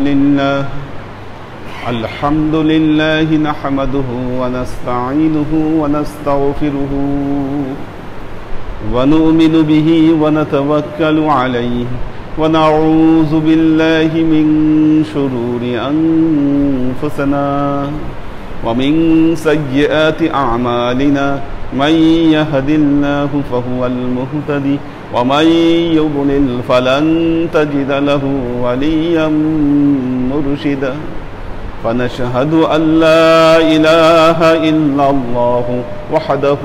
لله الحمد لله نحمده ونستعينه ونستغفره ونؤمن به ونتوكل عليه ونعوذ بالله من شرور أنفسنا ومن سيئات أعمالنا من يهد الله فهو المهتدي ومن يضلل فلن تجد له وليا مرشدا فنشهد أن لا إله إلا الله وحده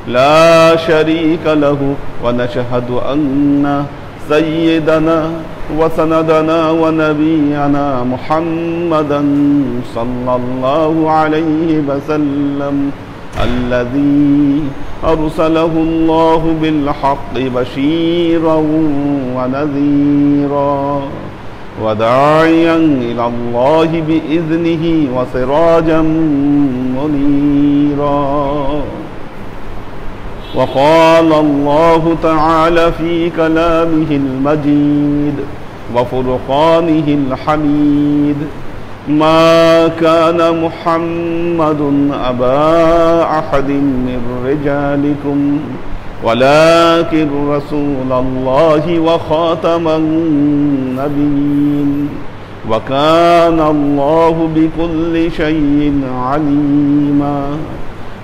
لا شريك له ونشهد أن سيدنا وسندنا ونبينا محمدا صلى الله عليه وسلم الذي أرسله الله بالحق بشيرا ونذيرا وداعيا إلى الله بإذنه وسراجا منيرا وقال الله تعالى في كلامه المجيد وفرقانه الحميد ما كان محمد أبا أحد من رجالكم ولكن رسول الله وخاتم النبيين وكان الله بكل شيء عليما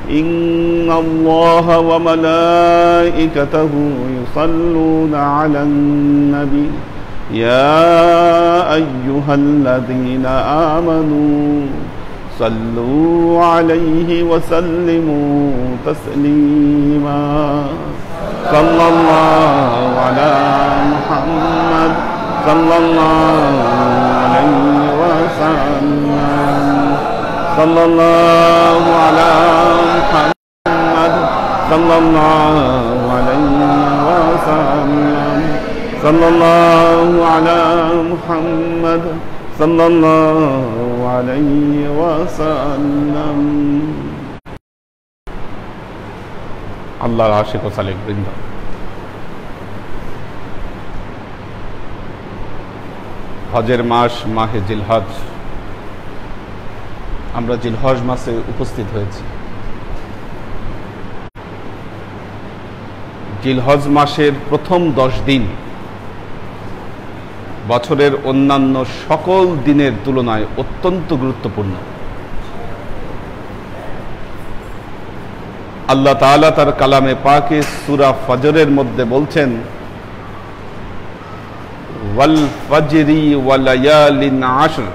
إن الله وملائكته يصلون على النبي يا أيها الذين آمنوا صلوا عليه وسلموا تسليما صلى الله على محمد صلى الله عليه وسلم صلى الله على محمد صلى الله عليه وسلم صلى الله على محمد صلى الله عليه وسلم আল্লাহর আশিক ও সালেক বৃন্দ, হজের মাস মাহে জিলহজ, আমরা জিলহজ মাসে উপস্থিত হয়েছি। জিলহজ মাসের প্রথম 10 দিন বছরের অন্যান্য সকল দিনের তুলনায় অত্যন্ত গুরুত্বপূর্ণ। আল্লাহ তাআলা তার কালামে পাকে সূরা ফজরের মধ্যে বলছেন, ওয়াল ফজরি ওয়া লায়ালিন আশর।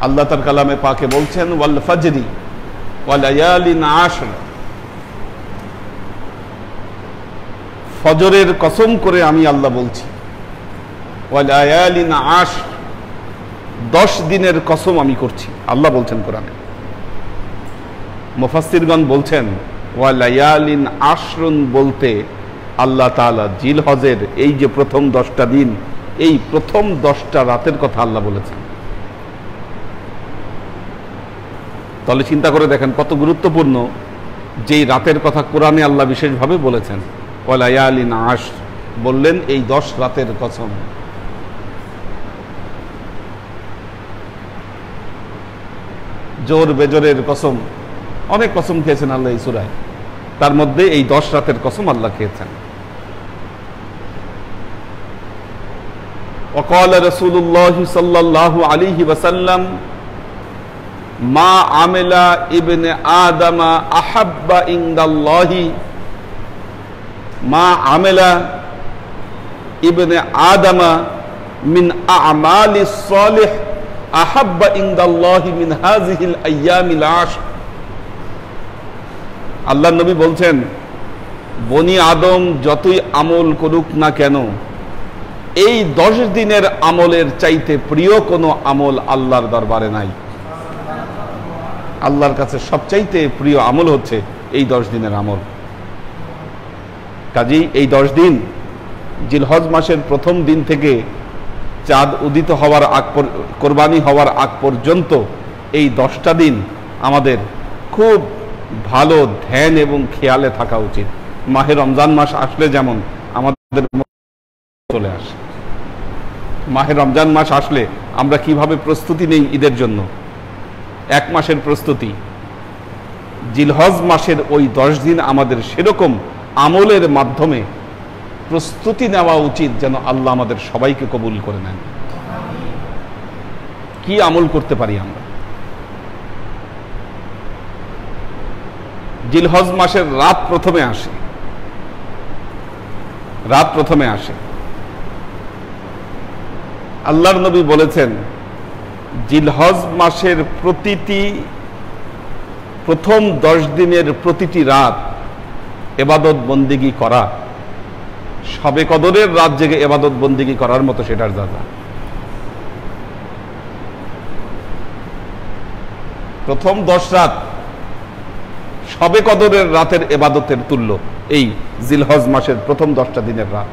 আল্লাহ তার কালামে পাকে বলছেন ওয়াল ফজরি ওয়া লায়ালিন আশর, ফজরের কসম করে আমি আল্লাহ বলছি, ওয়া লায়ালিন আশর, 10 দিনের কসম আমি করছি, আল্লাহ বলছেন কোরআনে। মুফাসসিরগণ বলছেন ওয়া লায়ালিন আশরুন বলতে আল্লাহ তাআলা জিলহজের এই যে প্রথম 10টা দিন, এই প্রথম 10টা রাতের কথা আল্লাহ বলেছেন। তাহলে চিন্তা করে দেখেন কত গুরুত্বপূর্ণ, যেই রাতের কথা কোরআনে আল্লাহ বিশেষভাবে বলেছেন, ওয়া লায়ালিন আশর বললেন এই 10 রাতের কসম। জোর বেজরের কসম, অনেক কসম খেয়েছেন আল্লাহ এই সূরায়, তার মধ্যে এই 10 রাতের কসম আল্লাহ খেয়েছেন। وقال رسول الله صلى الله عليه وسلم ما عمل ابن آدم أحب عند الله ما عمل ابن آدم من أعمال الصالح أحب عند الله من هذه الأيام العشر। আল্লাহ নবী বলছেন, বনি আদম যতই আমল করুক না কেন, এই 10 দিনের আমলের চাইতে প্রিয় কোনো আমল আল্লাহর দরবারে নাই। আল্লাহর কাছে সবচাইতে প্রিয় আমল হচ্ছে এই 10 দিনের আমল। কাজেই এই 10 দিন, জিলহজ মাসের প্রথম দিন থেকে চাঁদ উদিত হওয়ার আগ, কোরবানি হওয়ার আগ পর্যন্ত এই 10টা দিন আমাদের খুব ভালো ধ্যান এবং খেয়ালে থাকা উচিত। মাহে রমজান মাস আসলে যেমন আমাদের চলে আসে। মাহে রমজান মাস আসলে আমরা কিভাবে প্রস্তুতি নেই ঈদের জন্য? 1 মাসের প্রস্তুতি। জিলহজ মাসের ওই 10 দিন আমাদের সেরকম আমলের মাধ্যমে প্রস্তুতি নেওয়া উচিত যেন আল্লাহ আমাদের সবাইকে কবুল করে নেন। কি আমল করতে পারি আমরা? জিলহজ মাসের রাত প্রথমে আসে, রাত প্রথমে আসে। আল্লাহর নবী বলেছেন জিলহজ মাসের প্রথম 10 দিনের প্রতিটি রাত ইবাদত বন্দেগী করা শবে কদরের রাত জেগে ইবাদত বন্দেগী করার মতো সেটার দাদা। প্রথম 10 রাত শবে কদরের রাতের ইবাদতের তুল্য এই জিলহজ মাসের প্রথম 10টা দিনের রাত।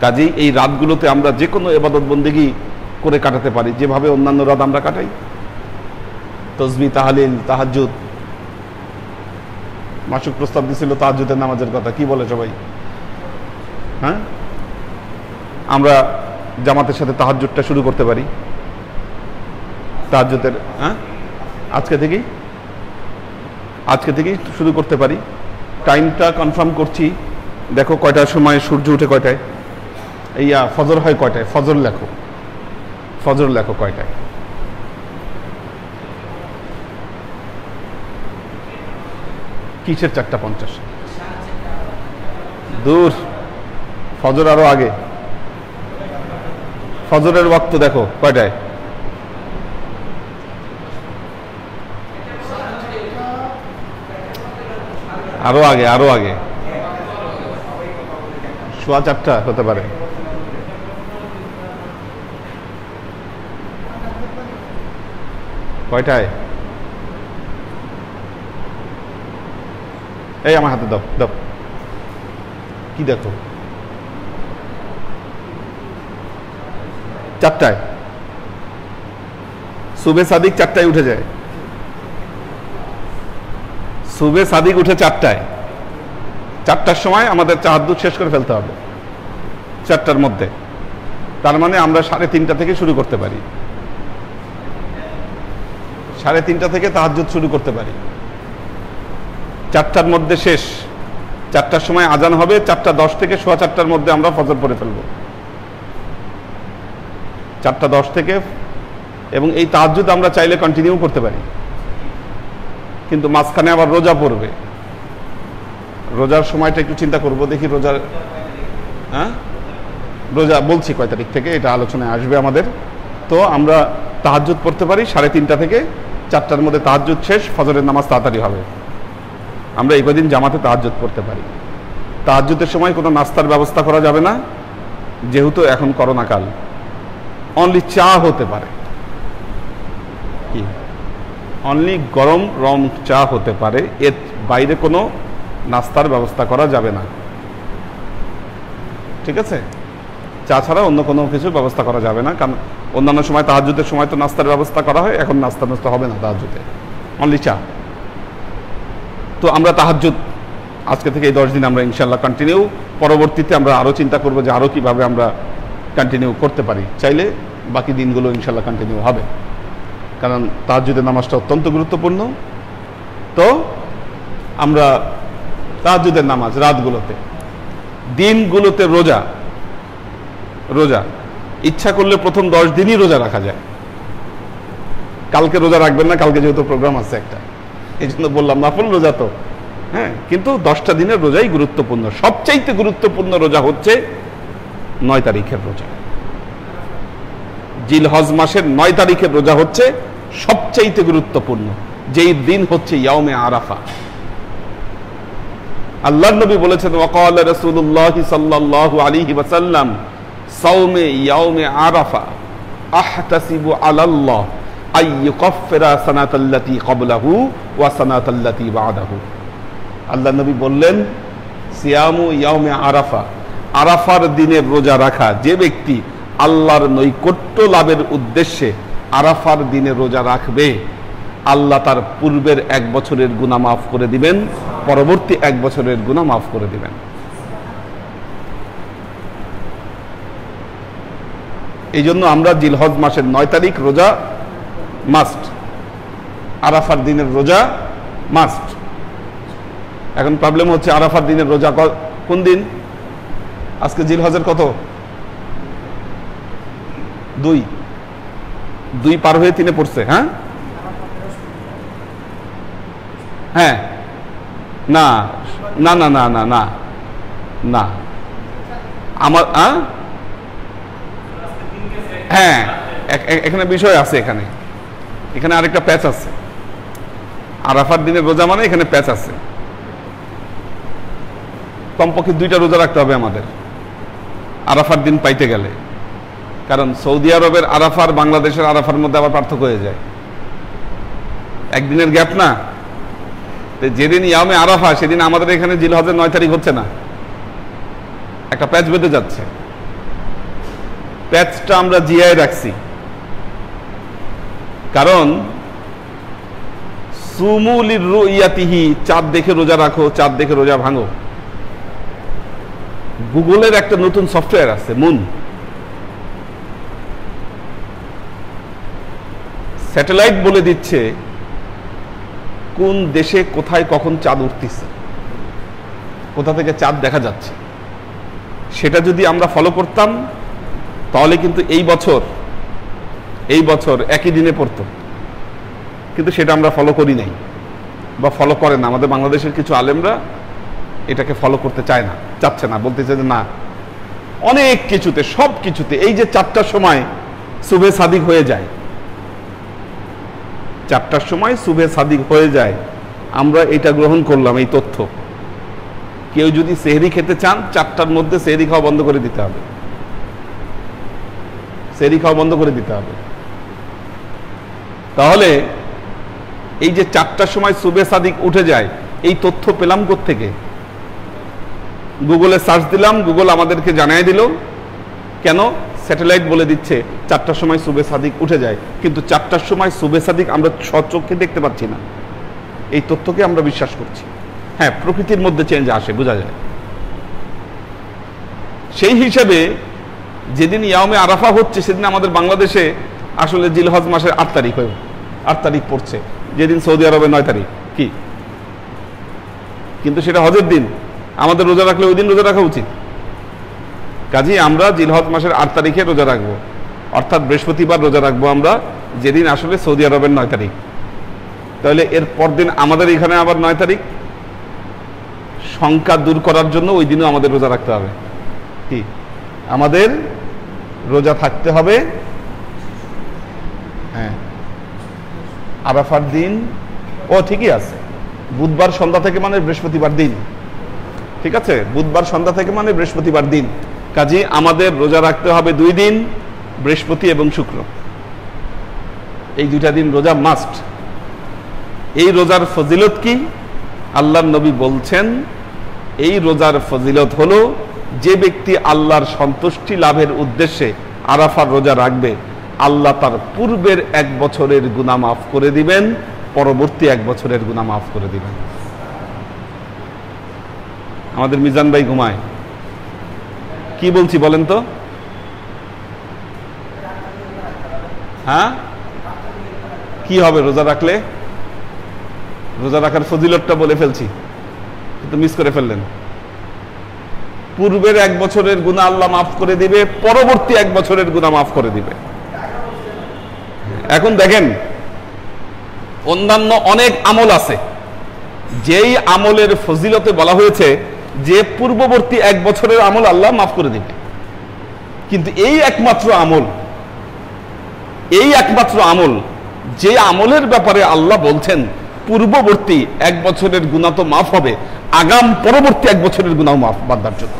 কাজেই এই রাতগুলোতে আমরা যে কোনো ইবাদত বন্দেগী করে কাটাতে পারি, যেভাবে অন্যান্য রাত আমরা কাটাই। তসবিহ, তাহলিল, তাহাজ্জুদ। মাসুক প্রস্তাব দিছিল তাহাজ্জুদের নামাজের কথা, কি বলে সবাই? হ্যাঁ, আমরা জামাতের সাথে তাহাজ্জুদটা শুরু করতে পারি। তাহাজ্জুদের আজকে থেকেই শুরু করতে পারি। টাইমটা কনফার্ম করছি। দেখো কয়টার সময় সূর্য উঠে, কয়টায় ফজর হয়, কয়টায় ফজর লেখো, ফজর লেখো কয়টায়। কিসের 4:50? দূর, ফজর আরো আগে। ফজরের ওয়াক্ত দেখো কয়টায়? আরো আগে, আরো আগে। 4:15 হতে পারে। কয়টায়? এই আমার হাতে দাও, দাও। কি দেখো? 4টায়। সুবে সাদিক 4টায় উঠে যায়। সুবে সাদিক উঠে 4টায়। 4টার সময় আমাদের তাহাজ্জুদ শেষ করে ফেলতে হবে 4টার মধ্যে। তার মানে আমরা 3:30 থেকে শুরু করতে পারি। 3:30 থেকে তাহাজ্জুদ শুরু করতে পারি। 4টার মধ্যে শেষ। 4টার সময় আজান হবে। 4:10 থেকে 4:15 মধ্যে আমরা ফজর পড়ে ফেলব। 4:10 থেকে। এবং এই তাহাজ্জুদ আমরা চাইলে কন্টিনিউ করতে পারি, কিন্তু মাঝখানে আবার রোজা পড়বে। রোজার সময়টা একটু চিন্তা করব, দেখি রোজার রোজা বলছি কয় তারিখ থেকে, এটা আলোচনায় আসবে আমাদের। তো আমরা তাহাজ্জুদ পড়তে পারি 3:30 থেকে 4টার মধ্যে। তাহাজ্জুদ শেষ, ফজরের নামাজ তাড়াতাড়ি হবে। আমরা এই কদিন জামাতে তাহাজ্জুদ পড়তে পারি। তাহাজ্জুদের সময় কোনো নাস্তার ব্যবস্থা করা যাবে না, যেহেতু এখন করোনা কাল। অনলি চা হতে পারে, কি অনলি গরম রং চা হতে পারে, এর বাইরে কোনো নাস্তার ব্যবস্থা করা যাবে না। ঠিক আছে? চা ছাড়া অন্য কোনো কিছু ব্যবস্থা করা যাবে না, কারণ অন্যান্য সময় তাহাজ্জুদের সময় তো নাস্তার ব্যবস্থা করা হয়, এখন নাস্তা হবে না তাহাজ্জুদে, অনলি চা। তো আমরা তাহাজ্জুদ আজকে থেকে এই 10 দিন আমরা ইনশাল্লাহ কন্টিনিউ। পরবর্তীতে আমরা আরও চিন্তা করবো যে আরও কীভাবে আমরা কন্টিনিউ করতে পারি। চাইলে বাকি দিনগুলো ইনশাল্লাহ কন্টিনিউ হবে, কারণ তাহাজ্জুদের নামাজটা অত্যন্ত গুরুত্বপূর্ণ। তো আমরা তাহাজ্জুদের নামাজ রাতগুলোতে, দিনগুলোতে রোজা ইচ্ছা করলে প্রথম 10 দিনই রোজা রাখা যায়। কালকে রোজা রাখবেন না, কালকে যেহেতু প্রোগ্রাম আছে একটা, এই জন্য বললাম নফল রোজা তো। হ্যাঁ, কিন্তু 10টা দিনের রোজাই গুরুত্বপূর্ণ। সবচাইতে গুরুত্বপূর্ণ রোজা হচ্ছে 9 তারিখের রোজা। জিলহজ মাসের 9 তারিখের রোজা হচ্ছে সবচাইতে গুরুত্বপূর্ণ, যেই দিন হচ্ছে ইয়াউমে আরাফা। আল্লাহর নবী বলেছেন, ওয়াকাল রাসূলুল্লাহ সাল্লাল্লাহু আলাইহি ওয়াসাল্লাম সাওমে ইয়াউমে আরাফা আহতাসিবু আলাল্লাহ আই ইউকাফিরা সানাতাল্লাতী ক্বাবলাহু ওয়া সানাতাল্লাতী বা'দাহু। আল্লাহর নবী বললেন, সিয়ামু ইয়াউমে আরাফা, আরাফার দিনের রোজা রাখা যে ব্যক্তি আল্লাহর নৈকট্য লাভের উদ্দেশ্যে আরাফার দিনে রোজা রাখবে, আল্লাহ তার পূর্বের 1 বছরের গুনাহ মাফ করে দিবেন, পরবর্তী 1 বছরের গুনাহ মাফ করে দিবেন। এই জন্য আমরা জিলহজ মাসের 9 তারিখ রোজা মাস্ট, আরাফার দিনের রোজা মাস্ট। এখন প্রবলেম হচ্ছে আরাফার দিনের রোজা কোন দিন? আজকে জিলহজের কত? 2 পার হয়ে 3 পড়ছে। হ্যাঁ হ্যাঁ, না না না না না না না আমার হ্যাঁ, এখানে বিষয় আছে, এখানে আরেকটা প্যাচ আছে। আরাফার দিনের রোজা মানে এখানে প্যাচ আছে। কমপক্ষে 2টা রোজা রাখতে হবে আমাদের আরাফার দিন পাইতে গেলে, কারণ সৌদি আরবের আরাফার বাংলাদেশের আরাফার মধ্যে আবার পার্থক্য হয়ে যায়, একদিনের গ্যাপ না। যেদিন ইয়ামে আরাফা সেদিন আমাদের এখানে জিলহজের 9 তারিখ হচ্ছে না, একটা প্যাচ বেঁধে যাচ্ছে। প্যাচটা আমরা জিয়ায় রাখছি, কারণ সুমুলির রুইয়াতিহি, চাঁদ দেখে রোজা রাখো, চাঁদ দেখে রোজা ভাঙো। গুগলের একটা নতুন সফটওয়্যার আছে, মুন। স্যাটেলাইট বলে দিচ্ছে কোন দেশে কোথায় কখন চাঁদ উঠতেছে, কোথা থেকে চাঁদ দেখা যাচ্ছে। সেটা যদি আমরা ফলো করতাম তাহলে কিন্তু এই বছর একই দিনে পড়তো, কিন্তু সেটা আমরা ফলো করি নাই বা ফলো করে না। আমাদের বাংলাদেশের কিছু আলেমরা এটাকে ফলো করতে চায় না, চাচ্ছে না, বলতেছে যে না, অনেক কিছুতে, সব কিছুতে এই যে 4টার সময় সুবহে সাদিক হয়ে যায়, 4টার সময় সুবহে সাদিক হয়ে যায়, আমরা এটা গ্রহণ করলাম, এই তথ্য। কেউ যদি সেহরি খেতে চান 4টার মধ্যে সেহরি খাওয়া বন্ধ করে দিতে হবে, সেহরি খাওয়া বন্ধ করে দিতে হবে। তাহলে এই যে 4টার সময় সুবহে সাদিক উঠে যায়, এই তথ্য পেলাম কোত্থেকে? গুগলে সার্চ দিলাম, গুগল আমাদেরকে জানিয়ে দিল। কেন? স্যাটেলাইট বলে দিচ্ছে 4টার সময় সুবহে সাদিক উঠে যায়, কিন্তু 4টার সময় সুবহে সাদিক আমরা স্বচক্ষে দেখতে পাচ্ছি না। এই তথ্যকে আমরা বিশ্বাস করছি। হ্যাঁ, প্রকৃতির মধ্যে চেঞ্জ আসে, বোঝা যায়। সেই হিসেবে যেদিন ইয়ামে আরাফা হচ্ছে সেদিন আমাদের বাংলাদেশে আসলে জিলহজ মাসের 8 তারিখ 8 তারিখ পড়ছে, যেদিন সৌদি আরবে 9 তারিখ কি, কিন্তু সেটা হজের দিন। আমাদের রোজা রাখলে ওই দিন রোজা রাখা উচিত। কাজেই আমরা জিলহজ মাসের 8 তারিখে রোজা রাখবো, অর্থাৎ বৃহস্পতিবার রোজা রাখবো আমরা, যেদিন আসলে সৌদি আরবের 9 তারিখ। তাহলে এর পরদিন আমাদের এখানে আবার 9 তারিখ, শঙ্কা দূর করার জন্য ওই দিনও আমাদের রোজা রাখতে হবে। কি, আমাদের রোজা থাকতে হবে। হ্যাঁ, আরাফার দিন ঠিকই আছে, বুধবার সন্ধ্যা থেকে মানে বৃহস্পতিবার দিন, ঠিক আছে, বুধবার সন্ধ্যা থেকে মানে বৃহস্পতিবার দিন। কাজে আমাদের রোজা রাখতে হবে 2 দিন, বৃহস্পতি এবং শুক্র, এই 2টা দিন রোজা মাস্ট। এই রোজার ফজিলত কি? আল্লাহর নবী বলছেন, এই রোজার ফজিলত হলো, যে ব্যক্তি আল্লাহর সন্তুষ্টি লাভের উদ্দেশ্যে আরাফার রোজা রাখবে, আল্লাহ তার পূর্বের 1 বছরের গুনাহ মাফ করে দিবেন, পরবর্তী 1 বছরের গুনাহ মাফ করে দিবেন। আমাদের মিজান ভাই ঘুমায়, কি বলছি বলেন তো? হ্যাঁ, কি হবে রোজা রাখলে? রোজা রাখার ফজিলতটা বলে ফেলছি, কিন্তু মিস করে ফেললেন। পূর্বের 1 বছরের গুনাহ আল্লাহ মাফ করে দিবে, পরবর্তী 1 বছরের গুনাহ মাফ করে দিবে। এখন দেখেন, অন্যান্য অনেক আমল আছে, যেই আমলের ফজিলতে বলা হয়েছে যে পূর্ববর্তী 1 বছরের আমল আল্লাহ মাফ করে দিবে, কিন্তু এই একমাত্র আমল যে আমলের ব্যাপারে আল্লাহ বলছেন পূর্ববর্তী 1 বছরের গুনাহ তো মাফ হবে, আগাম পরবর্তী 1 বছরের গুনাহ মাফ বান্দার জন্য।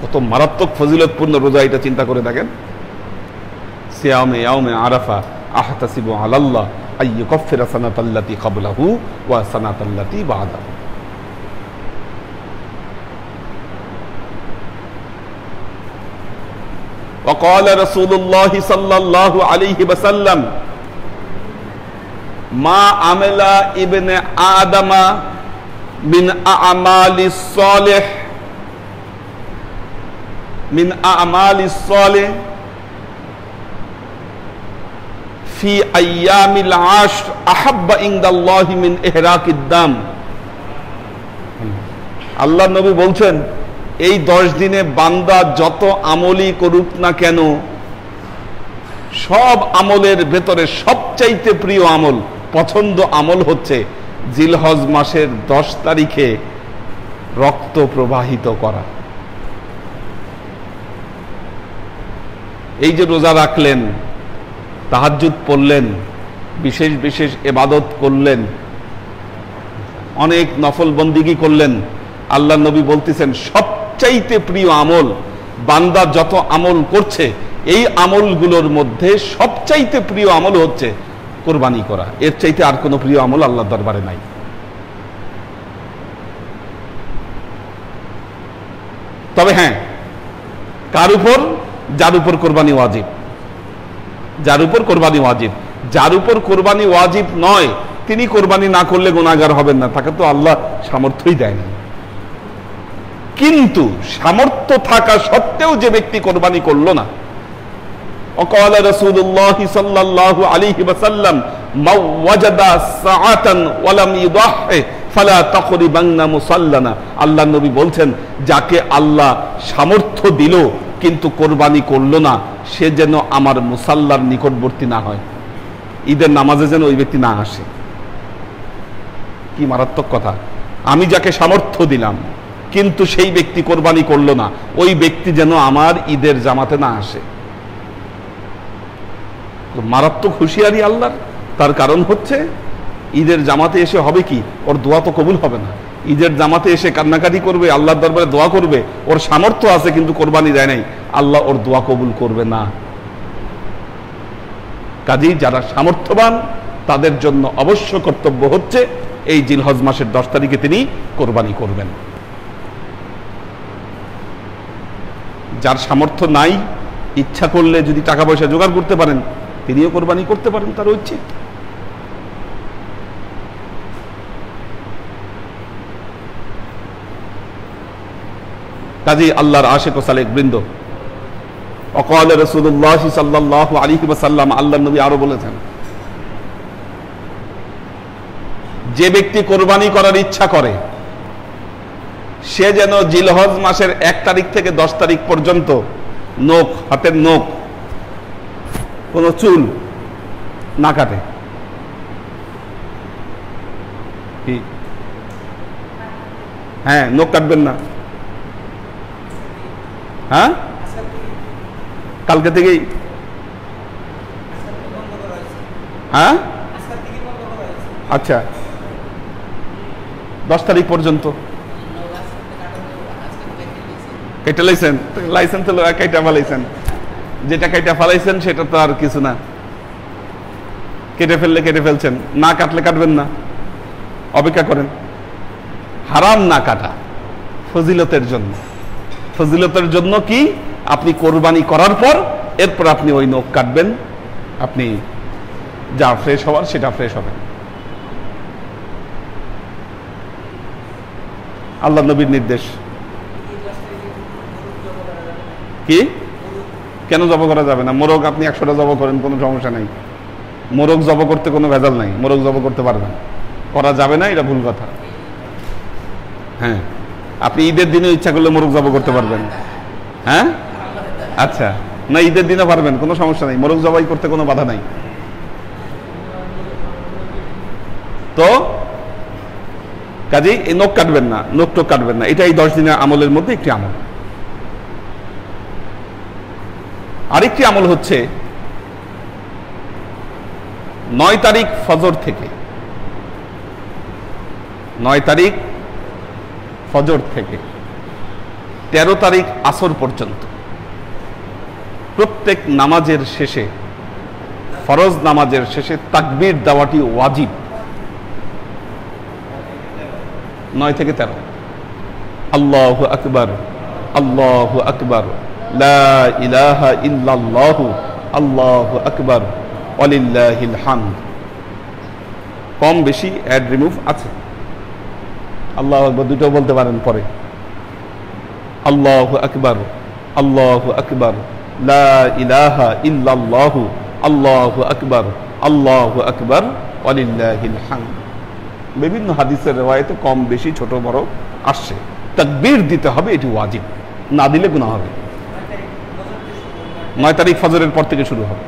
কত মারাত্মক ফজিলতপূর্ণ রোজা, এটা চিন্তা করে দেখেন। সিয়ামে ইয়াউমে আরাফা আহতাসিবু আলাল্লাহ আইয়ুকাফিরা সানাতাল্লাতী ক্বাবলাহু ওয়া সানাতাল্লাতী বা'দাহু। وقال رسول الله صلى الله عليه وسلم ما عمل ابن آدم من أعمال الصالح মিন আমালিস সালিহ ফি আইয়ামিল আশর আহাব্বা ইনদাল্লাহি মিন ইহরাকিদ দাম। আল্লাহ নবী বলছেন এই 10 দিনে বান্দা যত আমলই করুক না কেন, সব আমলের ভেতরে সবচাইতে প্রিয় আমল, পছন্দ আমল হচ্ছে জিলহজ মাসের 10 তারিখে রক্ত প্রবাহিত করা। এই যে রোজা রাখলেন, তাহাজ্জুদ পড়লেন, বিশেষ বিশেষ ইবাদত করলেন, অনেক নফল বন্দিগি করলেন, আল্লাহ নবী বলতেছেন সবচাইতে প্রিয় আমল, বান্দা যত আমল করছে এই আমলগুলোর মধ্যে সবচাইতে প্রিয় আমল হচ্ছে কোরবানি করা। এর চাইতে আর কোনো প্রিয় আমল আল্লাহর দরবারে নাই। তবে হ্যাঁ, কার উপর? যার উপর কোরবানি ওয়াজিব। যার উপর কোরবানি ওয়াজিব, যার উপর কোরবানি ওয়াজিব নয় তিনি কোরবানি না করলে গুনাহগার হবেন না, তাকে তো আল্লাহ সামর্থ্যই দেয় না। কিন্তু সামর্থ্য থাকা সত্ত্বেও যে ব্যক্তি কোরবানি করলো না, وقال رسول الله صلى الله عليه وسلم من وجد ساعة ولم يضحي فلا تقربن مصلنا। আল্লাহ নবী বলছেন যাকে আল্লাহ সামর্থ্য দিল কিন্তু কোরবানি করলো না, সে যেন আমার মুসাল্লার নিকটবর্তী না হয়, ঈদের নামাজে যেন ওই ব্যক্তি না আসে। কি মারাত্মক কথা! আমি যাকে সামর্থ্য দিলাম কিন্তু সেই ব্যক্তি কোরবানি করলো না, ওই ব্যক্তি যেন আমার ঈদের জামাতে না আসে। মারাত্মক হুঁশিয়ারি আল্লাহর। তার কারণ হচ্ছে ঈদের জামাতে এসে হবে কি, ওর দোয়া তো কবুল হবে না। ঈদের জামাতে এসে কান্নাকাটি করবে, আল্লাহর দরবারে দোয়া করবে, ওর সামর্থ্য আছে কিন্তু কোরবানি দেয় নাই, আল্লাহ ওর দোয়া কবুল করবে না। কাজেই যারা সামর্থ্যবান তাদের জন্য অবশ্য কর্তব্য হচ্ছে এই জিলহজ মাসের 10 তারিখে তিনি কোরবানি করবেন। যার সামর্থ্য নাই, ইচ্ছা করলে যদি টাকা পয়সা জোগাড় করতে পারেন তিনিও কোরবানি করতে পারেন, তার উচিত। কাজী আল্লাহর আশিক ও সালেক বৃন্দ, অকাল রাসূলুল্লাহ সাল্লাল্লাহু আলাইহি ওয়াসাল্লাম, আল্লাহর নবী আরো বলেছেন যে ব্যক্তি কোরবানি করার ইচ্ছা করে সে যেন জিলহজ মাসের 1 তারিখ থেকে 10 তারিখ পর্যন্ত নখ, হাতের নখ, কোনো চুল না কাটে। কি? হ্যাঁ, নখ কাটবেন না। হ্যাঁ, কালকে থেকেই। হ্যাঁ, আচ্ছা, 10 তারিখ পর্যন্ত কেটে লাইছেন। লাইসেন্স হলো কেটে ফেলাইছেন, যেটা কেটে ফেলাইছেন সেটা তো আর কিছু না। কেটে ফেললে কেটে ফেলছেন, না কাটলে কাটবেন না, অপেক্ষা করেন। হারাম না কাটা ফজিলতের জন্য। ফজিলতের জন্য কি? আপনি কোরবানি করার পর এরপর আপনি ওই নখ কাটবেন, আপনি যা ফ্রেশ হওয়ার সেটা ফ্রেশ হবে। আল্লাহ নবীর নির্দেশ। কি? কেন জব করা যাবে না? মোরগ আপনি 100টা জব করেন, কোনো সমস্যা নাই। মোরগ জব করতে কোনো ভেজাল নাই, মোরগ জব করতে পারবেন, করা যাবে না এটা ভুল কথা। হ্যাঁ, আপনি ঈদের দিনে ইচ্ছা করলে মোরগ জব করতে পারবেন। হ্যাঁ, আচ্ছা, না ঈদের দিনে পারবেন, কোনো সমস্যা নাই, মোরগ জবাই করতে কোনো বাধা নাই। তো কাজেই এই নখ কাটবেন না, নখ টোক কাটবেন না, এটা এই 10 দিনের আমলের মধ্যে একটি আমল। আরেকটি আমল হচ্ছে 9 তারিখ ফজর থেকে, 9 তারিখ ফজর থেকে 13 তারিখ আসর পর্যন্ত প্রত্যেক নামাজের শেষে, ফরজ নামাজের শেষে তাকবীর দেওয়াটি ওয়াজিব। 9 থেকে 13 আল্লাহু আকবার, আল্লাহু আকবার, লা ইলাহা ইল্লাল্লাহু, আল্লাহু আকবার, ওয়ালিল্লাহিল হামদ। কম বেশি অ্যাড রিমুভ আছে। আল্লাহু আকবার দুটো বলতে পারেন পরে। আল্লাহু আকবার, আল্লাহু আকবার, লা ইলাহা ইল্লাল্লাহু, আল্লাহু আকবার, আল্লাহু আকবার, ওয়ালিল্লাহিল হামদ। বিভিন্ন হাদিসের রিওয়ায়াতে কম বেশি ছোট বড় আসছে। তাকবীর দিতে হবে, এটি ওয়াজিব, না দিলে গুনাহ হবে। 9 তারিখ ফজরের পর থেকে শুরু হবে,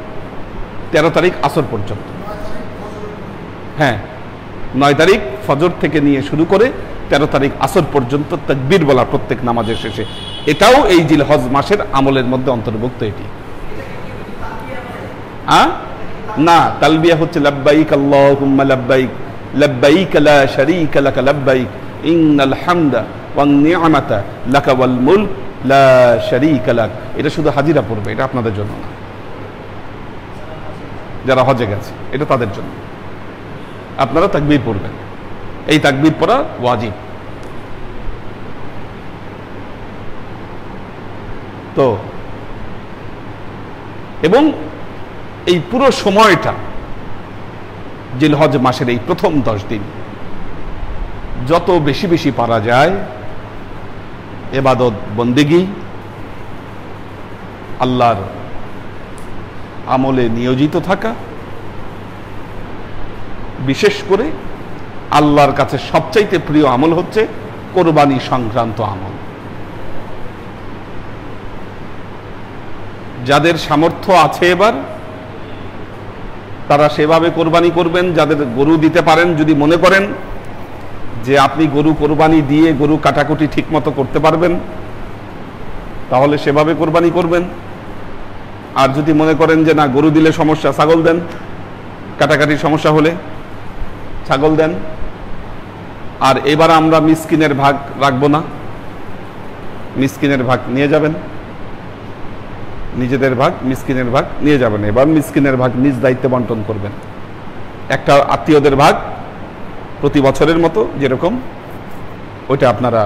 13 তারিখ আসর পর্যন্ত। হ্যাঁ, 9 তারিখ ফজর থেকে নিয়ে শুরু করে 13 তারিখ আসর পর্যন্ত তাকবীর বলা প্রত্যেক নামাজের শেষে। এটাও এই জিলহজ মাসের আমলের মধ্যে অন্তর্ভুক্ত। এটি না, তালবিয়া হচ্ছে লাব্বাইক আল্লাহুম্মা লাব্বাইক, লাব্বাইক লা শারীকা লাকা লাব্বাইক, ইন্নাল হামদা ওয়ান নি'মাতা লাকা ওয়াল মুলক লা শারীকা লাক। এটা শুধু হাজিরা পড়বে, এটা আপনাদের জন্য না। যারা হজে গেছে এটা তাদের জন্য। আপনারা তাকবীর পড়বেন, এই তাকবীর পড়া ওয়াজিব। তো এবং এই পুরো সময়টা জিলহজ মাসের এই প্রথম 10 দিন যত বেশি বেশি পারা যায় ইবাদত বন্দেগী, আল্লাহর আমলে নিয়োজিত থাকা, বিশেষ করে আল্লাহর কাছে সবচাইতে প্রিয় আমল হচ্ছে কোরবানি সংক্রান্ত আমল। যাদের সামর্থ্য আছে এবার তারা সেভাবে কোরবানি করবেন। যাদের গরু দিতে পারেন, যদি মনে করেন যে আপনি গরু কোরবানি দিয়ে গরু কাটাকুটি ঠিক মতো করতে পারবেন, তাহলে সেভাবে কোরবানি করবেন। আর যদি মনে করেন যে না, গরু দিলে সমস্যা, ছাগল দেন, কাটাকাটির সমস্যা হলে ছাগল দেন। আর এবার আমরা মিসকিনের ভাগ রাখবো না, মিসকিনের ভাগ নিয়ে যাবেন, নিজেদের ভাগ মিসকিনের ভাগ নিয়ে যাবেন। এবার মিসকিনের ভাগ নিজ দায়িত্বে বন্টন করবেন। একটা আত্মীয়দের ভাগ প্রতি বছরের মতো যেরকম, ওইটা আপনারা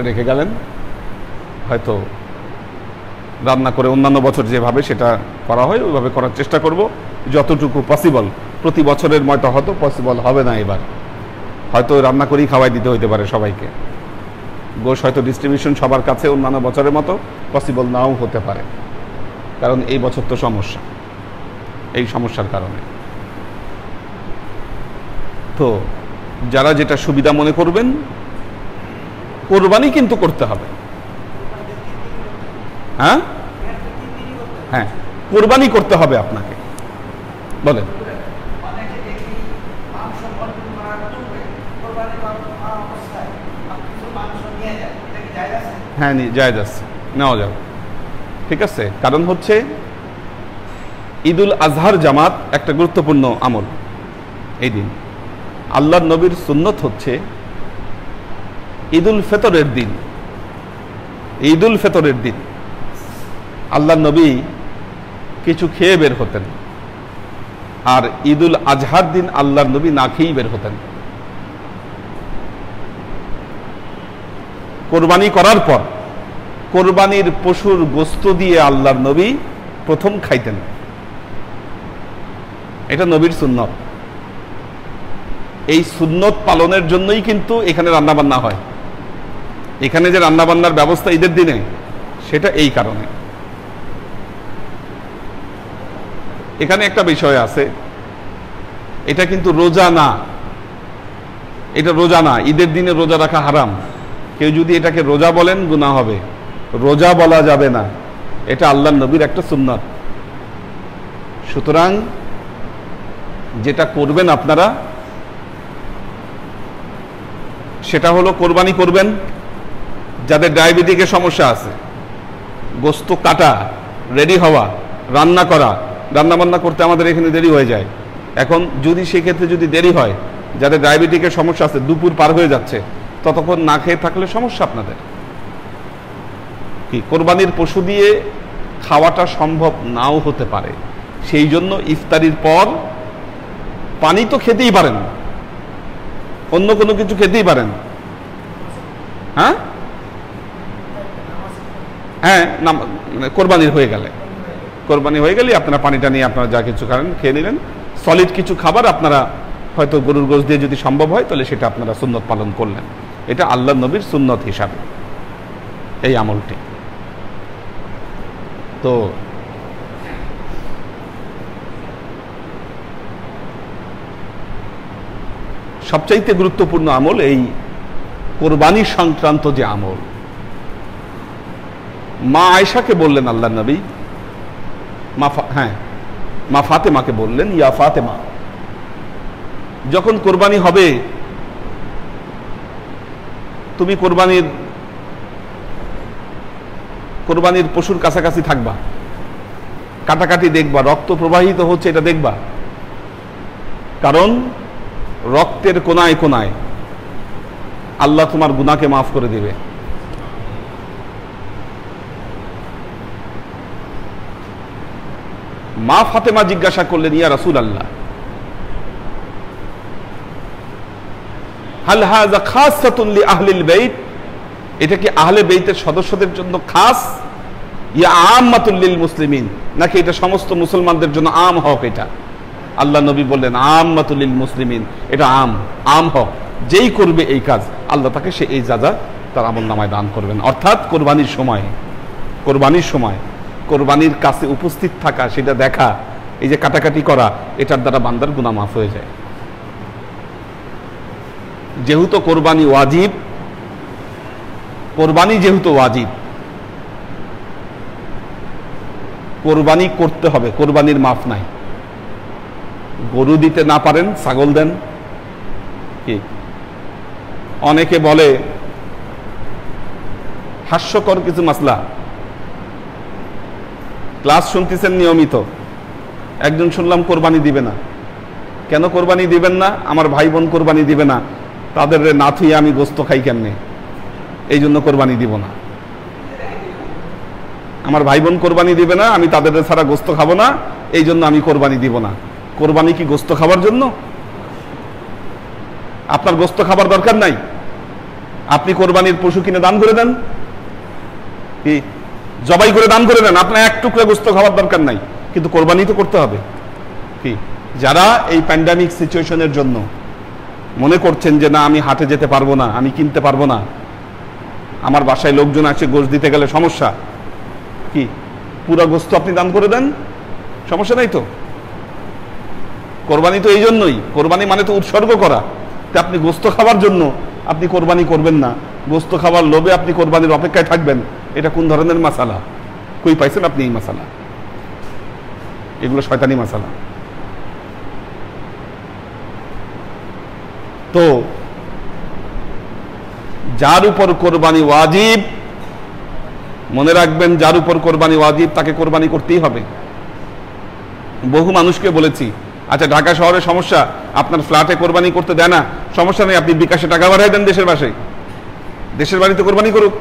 রেখে গেলেন। হয়তো রান্না করে অন্যান্য বছর যেভাবে সেটা করা হয় ওইভাবে করার চেষ্টা করব যতটুকু পসিবল। প্রতি বছরের মতো হয়তো পসিবল হবে না, এবার হয়তো রান্না করেই খাওয়াই দিতে হইতে পারে সবাইকে। গোশ হয়তো ডিস্ট্রিবিউশন সবার কাছে অন্যান্য বছরের মতো পসিবল নাও হতে পারে, কারণ এই বছর তো সমস্যা, এই সমস্যার কারণে। তো যারা যেটা সুবিধা মনে করবেন, কোরবানি কিন্তু করতে হবে। হ্যাঁ হ্যাঁ, কোরবানি করতে হবে আপনাকে। বলেন। হ্যাঁ, জায়েজ আছে, নেওয়া যাবে, ঠিক আছে। কারণ হচ্ছে ঈদুল আজহার জামাত একটা গুরুত্বপূর্ণ আমল। এই দিন আল্লাহর নবীর সুন্নত হচ্ছে ঈদুল ফিতরের দিন, ঈদুল ফিতরের দিন আল্লাহর নবী কিছু খেয়ে বের হতেন, আর ঈদুল আজহার দিন আল্লাহর নবী না খেয়েই বের হতেন। কোরবানি করার পর কোরবানির পশুর গোস্ত দিয়ে আল্লাহর নবী প্রথম খাইতেন। এটা নবীর সুন্নত। এই সুন্নত পালনের জন্যই কিন্তু এখানে রান্নাবান্না হয়। এখানে যে রান্নাবান্নার ব্যবস্থা ঈদের দিনে, সেটা এই কারণে। এখানে একটা বিষয় আছে, এটা কিন্তু রোজা না, এটা রোজা না। ঈদের দিনে রোজা রাখা হারাম। কেউ যদি এটাকে রোজা বলেন গুনাহ হবে, রোজা বলা যাবে না। এটা আল্লাহর নবীর একটা সুন্নাত। সুতরাং যেটা করবেন আপনারা সেটা হলো কোরবানি করবেন। যাদের ডায়াবেটিকের সমস্যা আছে, গোস্ত কাটা, রেডি হওয়া, রান্না করা, রান্নাবান্না করতে আমাদের এখানে দেরি হয়ে যায়। এখন যদি সেক্ষেত্রে যদি দেরি হয়, যাদের ডায়াবেটিকের সমস্যা আছে, দুপুর পার হয়ে যাচ্ছে, ততক্ষণ না খেয়ে থাকলে সমস্যা আপনাদের। কি কোরবানির পশু দিয়ে খাওয়াটা সম্ভব নাও হতে পারে, সেই জন্য ইফতারির পর পানি তো খেতেই পারেন, অন্য কোনো কিছু খেতেই পারেন। হ্যাঁ হ্যাঁ, কোরবানির হয়ে গেলে, কোরবানি হয়ে গেলে আপনারা পানিটা নিয়ে আপনারা যা কিছু খাবেন খেয়ে নিলেন। সলিড কিছু খাবার আপনারা হয়তো গরুর গোশত দিয়ে যদি সম্ভব হয় তাহলে সেটা আপনারা সুন্নত পালন করলেন। এটা আল্লাহর নবীর সুন্নত হিসাবে এই আমলটি। তো সবচাইতে গুরুত্বপূর্ণ আমল এই কোরবানি সংক্রান্ত যে আমল। মা আয়েশাকে বললেন আল্লাহর নবী, মা ফাতেমাকে বললেন, ইয়া ফাতেমা, যখন কোরবানি হবে তুমি কোরবানির পশুর কাছাকাছি থাকবা, কাটাকাটি দেখবা, রক্ত প্রবাহিত হচ্ছে এটা দেখবা, কারণ রক্তের কোনায় কোনায় আল্লাহ তোমার গুনাহকে মাফ করে দিবে। মা ফাতেমা জিজ্ঞাসা করলেন, ইয়া রাসূলুল্লাহ, হাল হাযা খাসসাতুন লি আহলিল বাইত, এটা কি আহলে বাইতের সদস্যদের জন্য খাস, ইয়া আম্মাতুল লিল মুসলিমিন, নাকি এটা সমস্ত মুসলমানদের জন্য আম হক? এটা আল্লাহ নবী বললেন, আম্মাতুল লিল মুসলিমিন, এটা আম হক, যেই করবে এই কাজ আল্লাহ তাকে সে এই যাজা তার আমলনামায় দান করবেন। অর্থাৎ কোরবানির সময় কোরবানির কাছে উপস্থিত থাকা, সেটা দেখা, এই যে কাটাকাটি করা, এটার দ্বারা বান্দার গুনাহ মাফ হয়ে যায়। যেহেতু কোরবানি যেহেতু ওয়াজিব, কোরবানি করতে হবে, কোরবানির মাফ নাই। গরু দিতে না পারেন ছাগল দেন। কি অনেকে বলে, হাস্যকর কিছু মাসলা, ক্লাস শুনতেছেন নিয়মিত, একজন শুনলাম কোরবানি দিবে না। কেন কোরবানি দিবেন না? আমার ভাই বোন কোরবানি দিবে না, তাদের না থুইয়ে আমি গোস্ত খাই কেমনে, এই জন্য কোরবানি দিব না। আমার ভাই বোন কোরবানি দিবে না, আমি তাদের ছাড়া গোস্ত খাবো না, এই জন্য আমি কোরবানি দিব না। কোরবানি কি গোস্ত খাবার জন্য? আপনার গোস্ত খাবার দরকার নাই, আপনি কোরবানির পশু কিনে দান করে দেন, কি জবাই করে দান করে দেন, আপনার এক টুকরা গোস্ত খাবার দরকার নাই, কিন্তু কোরবানি তো করতে হবে। কি যারা এই প্যান্ডামিক সিচুয়েশনের জন্য মনে করছেন যে না আমি হাটে যেতে পারবো না, আমি কিনতে পারবো না, আমার বাসায় লোকজন আছে, গোশত দিতে গেলে সমস্যা, কি পুরা গোস্ত আপনি দান করে দেন, সমস্যা নাই তো। কোরবানি তো এই জন্যই, কোরবানি মানে তো উৎসর্গ করা। তা আপনি গোস্ত খাবার জন্য আপনি কোরবানি করবেন না, গোস্ত খাবার লোভে আপনি কোরবানির অপেক্ষায় থাকবেন, এটা কোন ধরনের মাসালা? কই পাইছেন আপনি এই মাসালা? এগুলো শয়তানি মাসালা। তো যার উপর কোরবানি ওয়াজিব, মনে রাখবেন, যার উপর কোরবানি ওয়াজিব তাকে কোরবানি করতেই হবে। বহু মানুষকে বলেছি, আচ্ছা ঢাকা শহরে সমস্যা, আপনার ফ্ল্যাটে কোরবানি করতে দেয় না, সমস্যা নেই, আপনি বিকাশে টাকা বাড়াই দেন, দেশের বাড়িতে কোরবানি করুক,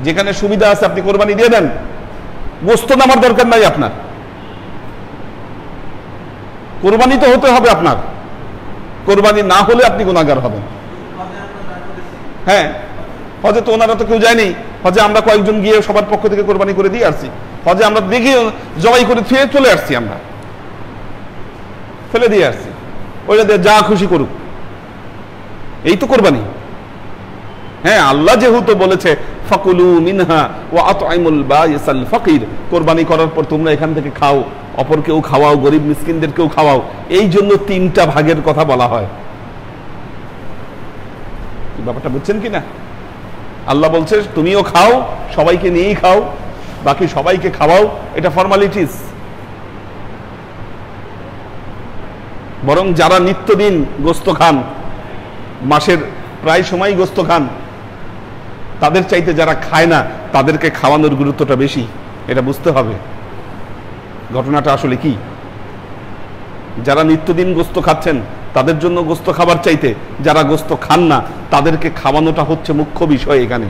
যেখানে সুবিধা আছে আপনি কোরবানি দিয়ে দেন, গোস্ত নামার দরকার নাই আপনার, কোরবানি তো হতে হবে আপনার। কোরবানি না হলে আপনি গুনাহগার হবেন। হ্যাঁ, হজে তো ওনারা তো কেউ যায়নি, হজে আমরা কয়েকজন গিয়ে সবার পক্ষ থেকে কোরবানি করে দিয়ে আসছি, হজে আমরা দেখি জবাই করে ফিরে চলে আসছি, আমরা ফেলে দিয়ে আসছি, ওইটা দিয়ে যা খুশি করুক, এই তো কোরবানি। হ্যাঁ, আল্লাহ যেহেতু বলেছে ফাকুলু মিনহা ওয়া আত'ইমুল বাইসাল ফাকির, কোরবানি করার পর তোমরা এখান থেকে খাও, অপরকেও খাওয়াও, গরিব মিসকিনদেরকেও খাওয়াও, এই জন্য 3টা ভাগের কথা বলা হয়। ব্যাপারটা বুঝছেন কিনা? আল্লাহ বলছে তুমিও খাও, সবাইকে নিয়েই খাও, বাকি সবাইকে খাওয়াও, এটা ফর্মালিটিস। বরং যারা নিত্যদিন গোস্ত খান, মাসের প্রায় সময় গোস্ত খান, তাদের চাইতে যারা খায় না তাদেরকে খাওয়ানোর গুরুত্বটা বেশি, এটা বুঝতে হবে ঘটনাটা আসলে কি। যারা নিত্যদিন গোস্ত খাচ্ছেন তাদের জন্য গোস্ত খাবার চাইতে যারা গোস্ত খান না তাদেরকে খাওয়ানোটা হচ্ছে মুখ্য বিষয় এখানে।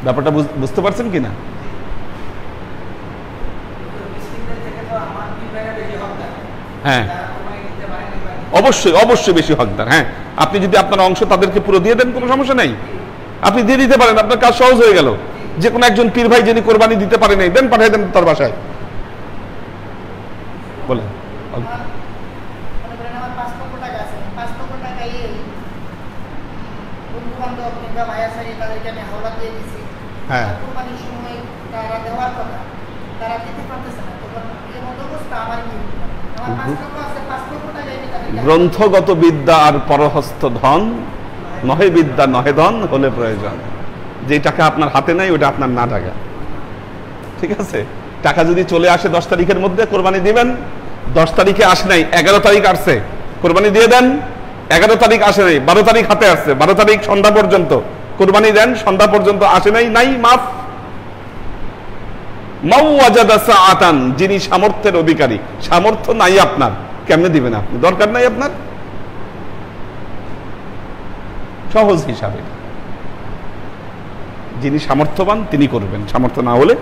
ব্যাপারটা বুঝতে পারছেন কিনা? হ্যাঁ, অবশ্যই অবশ্যই বেশি হকদার। হ্যাঁ, আপনি যদি আপনার অংশ তাদেরকে পুরো দিয়ে দেন কোনো সমস্যা নেই, আপনি দিয়ে দিতে পারেন, আপনার কাজ সহজ হয়ে গেল। যে কোনো একজন পীর ভাই যিনি কোরবানি দিতে পারে নাই, দেন, পাঠিয়ে দেন তার বাসায়। বলেন, বন্ধু বান্ধব কিংবা ভাইয়া তাদেরকে আমি হাওলা দিয়ে দিছি, হ্যাঁ কোরবানির সময় তারা দেওয়ার কথা, তারা দিতে পারতেছে না, তখন এই মতো অবস্থা আমার কি? আমার 5 লক্ষ আছে, 5 লক্ষ টাকা আমি তাদেরকে গ্রন্থগত বিদ্যা আর পরহস্ত ধন, নহে বিদ্যা নহে ধন হলে প্রয়োজন। যে টাকা আপনার হাতে নাই ওটা আপনার না টাকা, ঠিক আছে? টাকা যদি চলে আসে 10 তারিখের মধ্যে কোরবানি দিবেন, 10 তারিখে আসে নাই, 11 তারিখ আসছে কোরবানি দিয়ে দেন। 11 তারিখ আসে নাই, 12 তারিখ হাতে আসছে, 12 তারিখ সন্ধ্যা পর্যন্ত কোরবানি দেন, সন্ধ্যা পর্যন্ত আসে নাই, নাই মাফ। মাওয়াজাদা সাআতান, যিনি সামর্থ্যের অধিকারী, সামর্থ্য নাই আপনার, কেমনে দিবেন আপনি? দরকার নাই আপনার। সহজ হিসাবে যিনি সামর্থ্যবান তিনি করবেন, সামর্থ্য না হলে,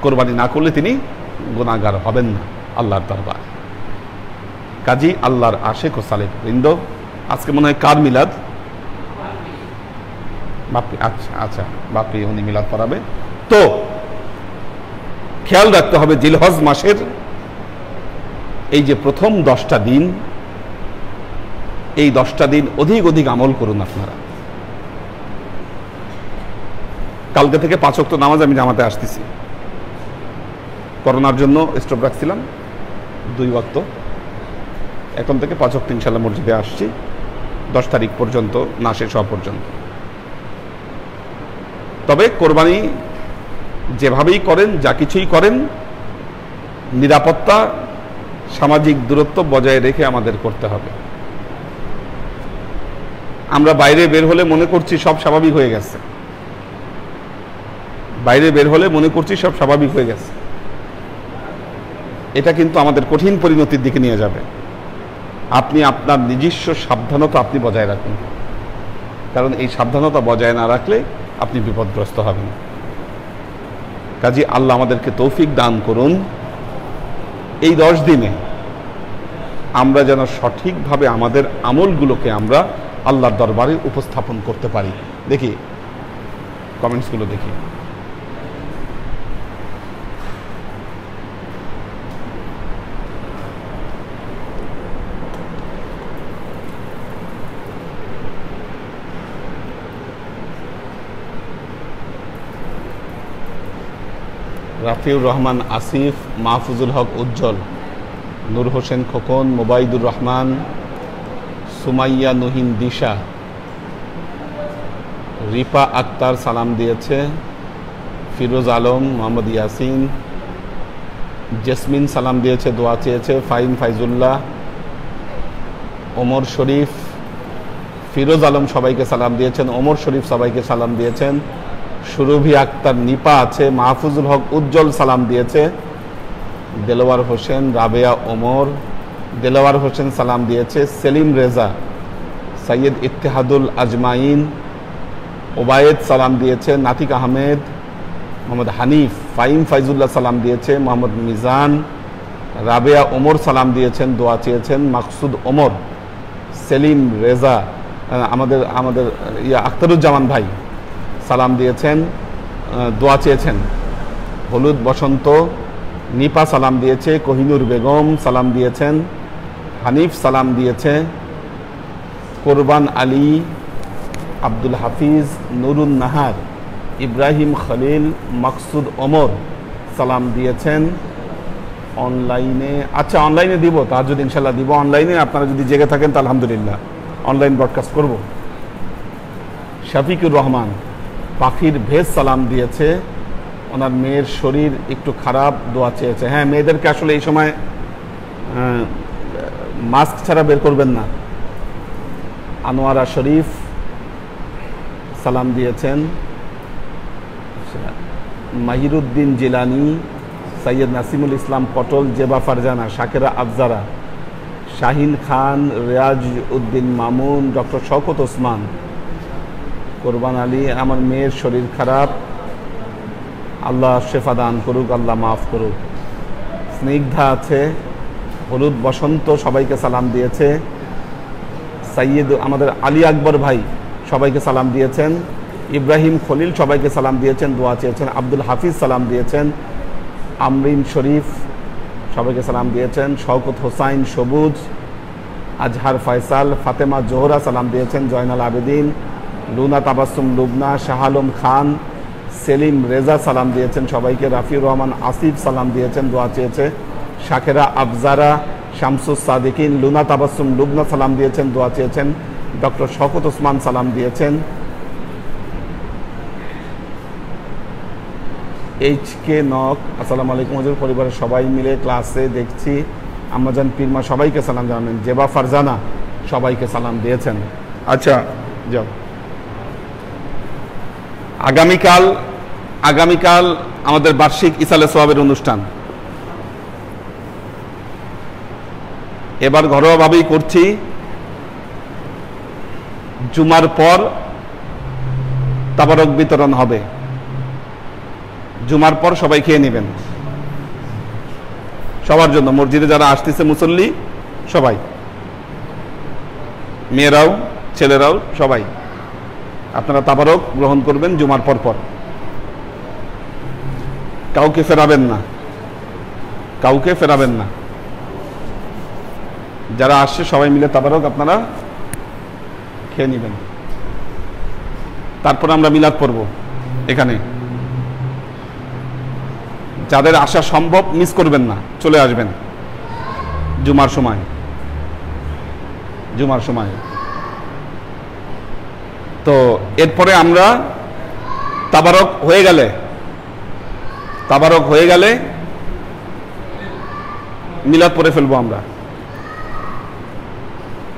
কোরবানি না করলে তিনি গুনাহগার হবেন না আল্লাহর দরবার। কাজী আল্লাহর আশিক ও সালেক বৃন্দ, আজকে মনে হয় কার মিলাদ? বাপি, আচ্ছা আচ্ছা, বাপি উনি মিলাদ পড়াবে। তো খেয়াল রাখতে হবে জিলহজ মাসের এই যে প্রথম 10টা দিন, এই 10টা দিন অধিক অধিক আমল করুন আপনারা। কালকে থেকে 5 ওয়াক্ত নামাজ আমি জামাতে আসতেছি, করোনার জন্য স্টপ রাখছিলাম 2 ওয়াক্ত, এখন থেকে 5 ওয়াক্ত ইনশাল্লাহ মসজিদে আসছি 10 তারিখ পর্যন্ত, না শেষ হওয়া পর্যন্ত। তবে কোরবানি যেভাবেই করেন, যা কিছুই করেন, নিরাপত্তা, সামাজিক দূরত্ব বজায় রেখে আমাদের করতে হবে। আমরা বাইরে বের হলে মনে করছি সব স্বাভাবিক হয়ে গেছে, বাইরে বের হলে মনে করছি সব স্বাভাবিক হয়ে গেছে। এটা কিন্তু আমাদের কঠিন পরিণতির দিকে নিয়ে যাবে। আপনি আপনার নিজস্ব সাবধানতা আপনি বজায় রাখুন, কারণ এই সাবধানতা বজায় না রাখলে আপনি বিপদগ্রস্ত হবেন। কাজী আল্লাহ আমাদেরকে তৌফিক দান করুন, এই 10 দিনে আমরা যেন সঠিকভাবে আমাদের আমলগুলোকে আমরা আল্লাহর দরবারে উপস্থাপন করতে পারি। দেখি কমেন্টসগুলো দেখি। রাফিউর রহমান আসিফ, মাহফুজুল হক উজ্জ্বল, নূর হোসেন খোকন, মোবাইদুর রহমান, সুমাইয়া নুহিন দিশা, রিপা আক্তার সালাম দিয়েছে, ফিরোজ আলম, মোহাম্মদ ইয়াসিন, জেসমিন সালাম দিয়েছে, দোয়া চেয়েছে, ফাইম ফাইজুল্লাহ, ওমর শরীফ, ফিরোজ আলম সবাইকে সালাম দিয়েছেন, ওমর শরীফ সবাইকে সালাম দিয়েছেন, সুরভি আক্তার নিপা আছে, মাহফুজুল হক উজ্জ্বল সালাম দিয়েছে, দেলোয়ার হোসেন, রাবেয়া ওমর, দেলোয়ার হোসেন সালাম দিয়েছে, সেলিম রেজা, সৈয়দ ইত্তেহাদুল আজমাইন, ওবায়েদ সালাম দিয়েছে, নাতিক আহমেদ, মোহাম্মদ হানিফ, ফাইম ফাইজুল্লাহ সালাম দিয়েছে, মোহাম্মদ মিজান, রাবেয়া ওমর সালাম দিয়েছেন, দোয়া চেয়েছেন, মাকসুদ ওমর, সেলিম রেজা, আমাদের আমাদের আখতারুজ্জামান ভাই সালাম দিয়েছেন, দোয়া চেয়েছেন, হলুদ বসন্ত, নিপা সালাম দিয়েছে, কোহিনুর বেগম সালাম দিয়েছেন, হানিফ সালাম দিয়েছে, কোরবান আলী, আব্দুল হাফিজ, নুরুন নাহার, ইব্রাহিম খলিল, মাকসুদ ওমর সালাম দিয়েছেন। অনলাইনে, আচ্ছা অনলাইনে দিব, তাহাজ্জুদ ইনশাল্লাহ দিব অনলাইনে, আপনারা যদি জেগে থাকেন তা আলহামদুলিল্লাহ অনলাইন ব্রডকাস্ট করব। শফিকুর রহমান পাখির ভেজ সালাম দিয়েছে, ওনার মেয়ের শরীর একটু খারাপ, দোয়া চেয়েছে। হ্যাঁ, মেয়েদেরকে আসলে এই সময় মাস্ক ছাড়া বের করবেন না। আনোয়ারা শরীফ সালাম দিয়েছেন, মাহিরুদ্দিন জিলানি, সৈয়দ নাসিমুল ইসলাম পটল, জেবা ফারজানা, শাকেরা আফজারা, শাহিন খান, রিয়াজ উদ্দিন মামুন, ডক্টর শওকত ওসমান, কোরবান আলী, আমার মেয়ের শরীর খারাপ, আল্লাহ শেফা দান করুক, আল্লাহ মাফ করুক। স্নিগ্ধা আছে, হলুদ বসন্ত সবাইকে সালাম দিয়েছে, সৈয়দ আমাদের আলী আকবর ভাই সবাইকে সালাম দিয়েছেন, ইব্রাহিম খলিল সবাইকে সালাম দিয়েছেন, দোয়া চেয়েছেন, আব্দুল হাফিজ সালাম দিয়েছেন, আমরিন শরীফ সবাইকে সালাম দিয়েছেন, শওকত হোসাইন সবুজ, আজহার ফয়সাল, ফাতেমা জোহরা সালাম দিয়েছেন, জয়নাল আবেদিন, লুনা তাবাসসুম লুবনা, শাহ আলম খান, সেলিম রেজা সালাম দিয়েছেন সবাইকে, রাফিউর রহমান আসিফ সালাম দিয়েছেন, দোয়া চেয়েছে, শাকেরা আফজারা, শামসুস সাদিকিন, লুনা তাবাসসুম লুবনা সালাম দিয়েছেন, দোয়া চেয়েছেন, ডক্টর শওকত ওসমান সালাম দিয়েছেন, এইচকে নক আসসালামু আলাইকুম হুজুর, পরিবারের সবাই মিলে ক্লাসে দেখছি, আম্মাজান পীরমা সবাইকে সালাম জানাবেন, জেবা ফারজানা সবাইকে সালাম দিয়েছেন। আচ্ছা যাও, আগামীকাল আমাদের বার্ষিক ইসালে সোয়াবের অনুষ্ঠান। এবার ঘরোয়াভাবেই করছি, জুমার পর তাবারক বিতরণ হবে, জুমার পর সবাই খেয়ে নেবেন, সবার জন্য, মসজিদে যারা আসতেছে মুসল্লি সবাই, মেয়েরাও ছেলেরাও সবাই আপনারা তাবারক গ্রহণ করবেন জুমার পর পর। কাউকে ফেরাবেন না, কাউকে ফেরাবেন না, যারা আসছে সবাই মিলে তাবারক আপনারা খেয়ে নেবেন। তারপর আমরা মিলাদ পড়ব এখানে, যাদের আসা সম্ভব মিস করবেন না, চলে আসবেন জুমার সময়। তো এরপরে আমরা তাবারক হয়ে গেলে মিলাদ পড়ে ফেলবো, আমরা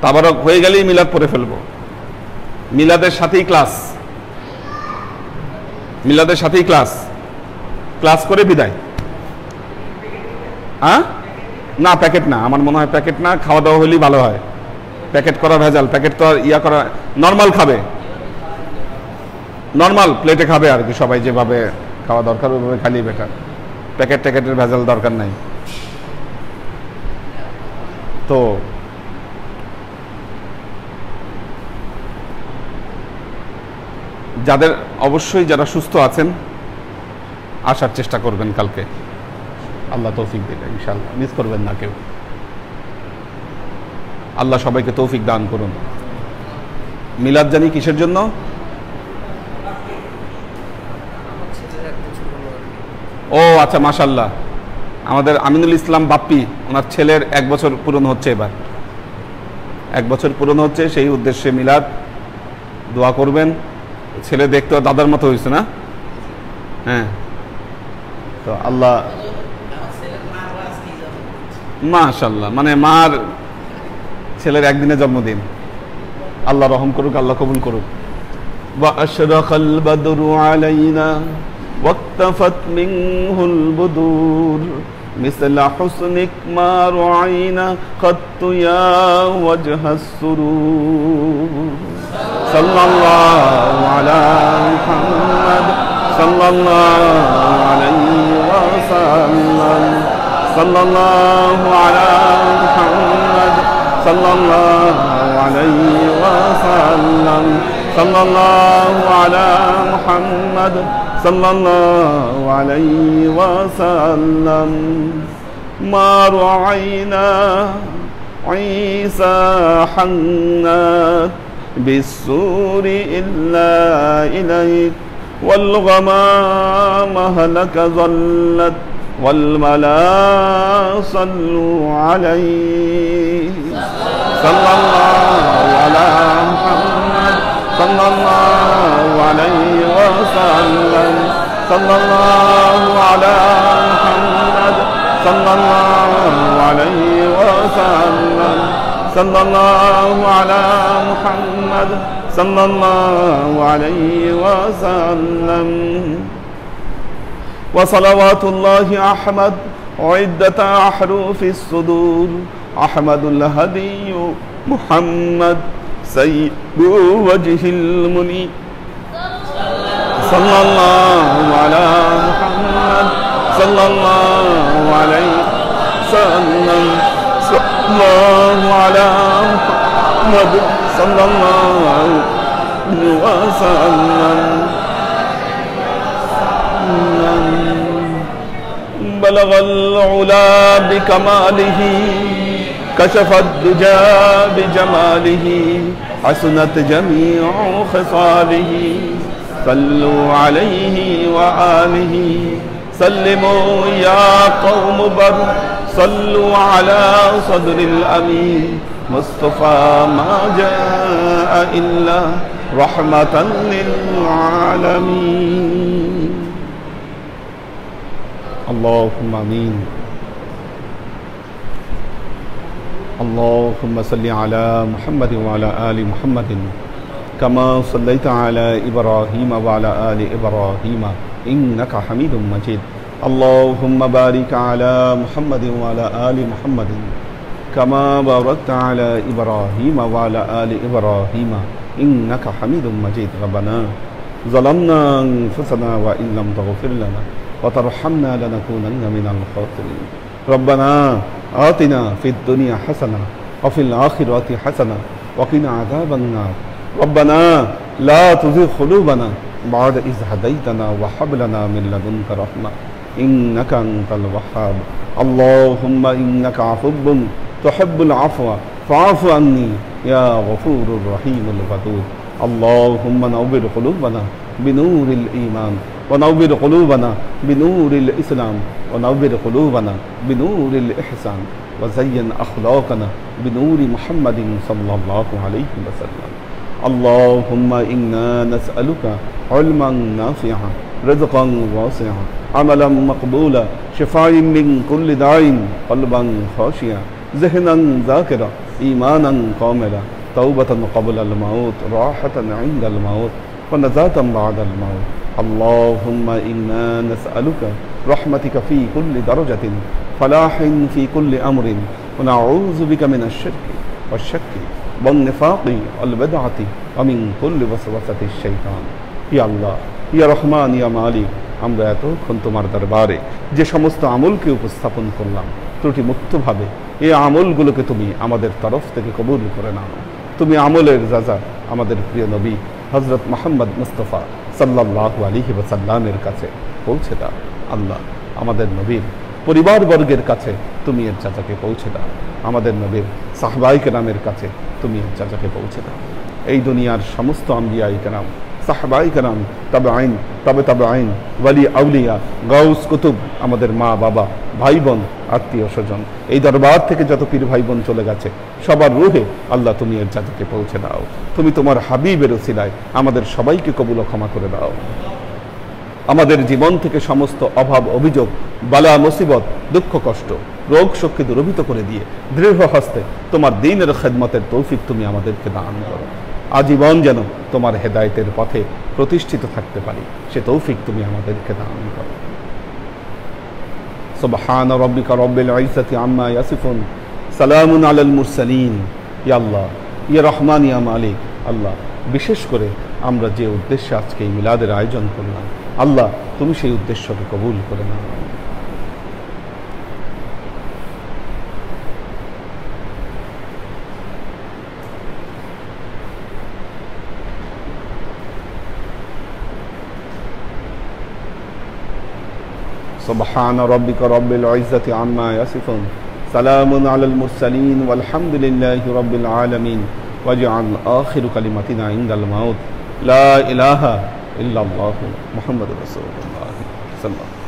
তাবারক হয়ে গেলেই মিলাদ পড়ে ফেলবো। মিলাদের সাথেই ক্লাস করে বিদায়। না প্যাকেট না, আমার মনে হয় প্যাকেট না, খাওয়া দাওয়া হলেই ভালো হয়। প্যাকেট করা ভেজাল, প্যাকেট তো আর করা, নর্মাল খাবে, নর্মাল প্লেটে খাবে আর কি, সবাই যেভাবে খাওয়া দরকার ওইভাবে খালি বেটার, প্যাকেটের ভেজাল দরকার নাই। তো অবশ্যই যারা সুস্থ আছেন আসার চেষ্টা করবেন কালকে, আল্লাহ তৌফিক দিলে ইনশাআল্লাহ, মিস করবেন না কেউ। আল্লাহ সবাইকে তৌফিক দান করুন। মিলাদ জানি কিসের জন্য? ও আচ্ছা, মাশাআল্লাহ, আমাদের আমিনুল ইসলাম বাপ্পি, ওনার ছেলের 1 বছর পূরণ হচ্ছে, এবার 1 বছর পূরণ হচ্ছে, সেই উদ্দেশ্যে মিলাদ, দোয়া করবেন। ছেলে দেখতে দাদার মতো হয়েছে না? হ্যাঁ, তো আল্লাহ মাশাআল্লাহ, মানে মার ছেলের একদিনে জন্মদিন, আল্লাহ রহম করুক, আল্লাহ কবুল করুক। ওয়া আশরাকাল বাদরু আলাইনা ওয়াক্তাফাত মিনহুল বুদুর মিসলা হুসনিক মা রাআইনা কাত্তু ইয়া ওয়াজহাস সুরুর সাল্লাল্লাহু আলা মুহাম্মদ সাল্লাল্লাহু আলাইহি ওয়াসাল্লাম সাল্লাল্লাহু আলা মুহাম্মদ সাল্লাল্লাহু আলাইহি ওয়াসাল্লাম সাল্লাল্লাহু আলা মুহাম্মদ সাল্লাল্লাহু আলাইহি ওয়াসাল্লাম মা রাআইনা ঈসা হান্না বিসসুরি ইল্লা ইলাইক ওয়াল গামামা হালাকা যাল্লাত ওয়াল মালা সাল্লু আলাইহি সাল্লাল্লাহু আলা মুহাম্মদ সাল্লাল্লাহু আলাইহি ওয়াসাল্লাম সাল্লাল্লাহু আলা মুহাম্মদ সাল্লাল্লাহু আলাইহি ওয়াসাল্লাম সাল্লাল্লাহু আলা মুহাম্মদ সাল্লাল্লাহু আলাইহি ওয়াসাল্লাম وصلوات الله أحمد عدة أحرف الصدور أحمد الهدي محمد سيد وجه المنيب صلى الله على محمد صلى الله عليه وسلم صلى الله على محمد صلى الله عليه وسلم بلغ العلا بكماله كشف الدجى بجماله حسنت جميع خصاله صلوا عليه وآله سلموا يا قوم بر صلوا على صدر الأمين مصطفى ما جاء إلا رحمة للعالمين اللهم آمين اللهم صل على محمد وعلى آل محمد كما صليت على إبراهيم وعلى آل إبراهيم إنك حميد مجيد اللهم بارك على محمد وعلى آل محمد كما باركت على إبراهيم وعلى آل إبراهيم إنك حميد مجيد ربنا ظلمنا أنفسنا وإن لم تغفر لنا وترحمنا لنكونن من الخاسرين ربنا آتنا في الدنيا حسنة وفي الآخرة حسنة وقنا عذاب النار ربنا لا تزغ قلوبنا بعد إذ هديتنا وهب لنا من لدنك رحمة إنك أنت الوهاب اللهم إنك عفو تحب العفو فاعف عني يا غفور الرحيم الودود اللهم نور قلوبنا بنور الإيمان ونور قلوبنا بنور الإسلام ونور قلوبنا بنور الإحسان وزين أخلاقنا بنور محمد صلى الله عليه وسلم اللهم إنا نسألك علما نافعا رزقا واسعا عملا مقبولا شفاء من كل داء قلبا خاشعا ذهنا ذاكرا إيمانا كاملا توبة قبل الموت راحة عند الموت ونجاة بعد الموت اللهم إنا نسألك رحمتك في كل درجة فلاح في كل أمر ونعوذ بك من الشرك والشك والنفاق والبدعة ومن كل وسوسة الشيطان يا الله ইয়া রহমান ইয়া মালিক আমরা এতক্ষণ তোমার দরবারে যে সমস্ত আমলকে উপস্থাপন করলাম ত্রুটি মুক্তভাবে এই আমলগুলোকে তুমি আমাদের তরফ থেকে কবুল করে নাও তুমি আমলের রাজা আমাদের প্রিয় নবী হযরত মুহাম্মদ মুস্তাফা সাল্লাল্লাহু আলাইহি ওয়াসাল্লামের কাছে পৌঁছে দাও আল্লাহ আমাদের নবীর পরিবারবর্গের কাছে তুমি এর চাচাকে পৌঁছে দাও আমাদের নবীর সাহাবায়ে কেরামের কাছে তুমি এর চাচাকে পৌঁছে দাও এই দুনিয়ার সমস্ত আম্বিয়ায়ে কেরাম সাহাবায়ে কেরাম তাবেঈন তাবেঈন ওয়ালি আউলিয়া গাউস কুতুব আমাদের মা বাবা ভাই বোন আত্মীয় স্বজন এই দরবার থেকে যত পীর ভাই বোন চলে গেছে সবার রূহে আল্লাহ তুমি এর জাতিকে পৌঁছে দাও তুমি তোমার হাবিবের ওসিলায় আমাদের সবাইকে কবুল ও ক্ষমা করে দাও আমাদের জীবন থেকে সমস্ত অভাব অভিযোগ বালা মুসিবত দুঃখ কষ্ট রোগ শোককে দূরীভূত করে দিয়ে দৃঢ় হস্তে তোমার দ্বীনের খিদমতের তৌফিক তুমি আমাদেরকে দান করো আজীবন যেন তোমার হেদায়েতের পথে প্রতিষ্ঠিত থাকতে পারি সে তৌফিক তুমি আমাদেরকে দান করো সুবহান রাব্বিকা রাব্বিল ইজ্জাতি আম্মা ইয়াসিফুন সালামুন আলাল মুরসালিন ইয়া আল্লাহ ইয়া রহমান ইয়া মালিক আল্লাহ বিশেষ করে আমরা যে উদ্দেশ্যে আজকে এই মিলাদের আয়োজন করলাম আল্লাহ তুমি সেই উদ্দেশ্যকে কবুল করে নাও سبحان ربك رب العزة عما يصفون سلام على المرسلين والحمد لله رب العالمين واجعل آخر كلمتنا عند الموت لا إله إلا الله محمد رسول الله صلى الله عليه وسلم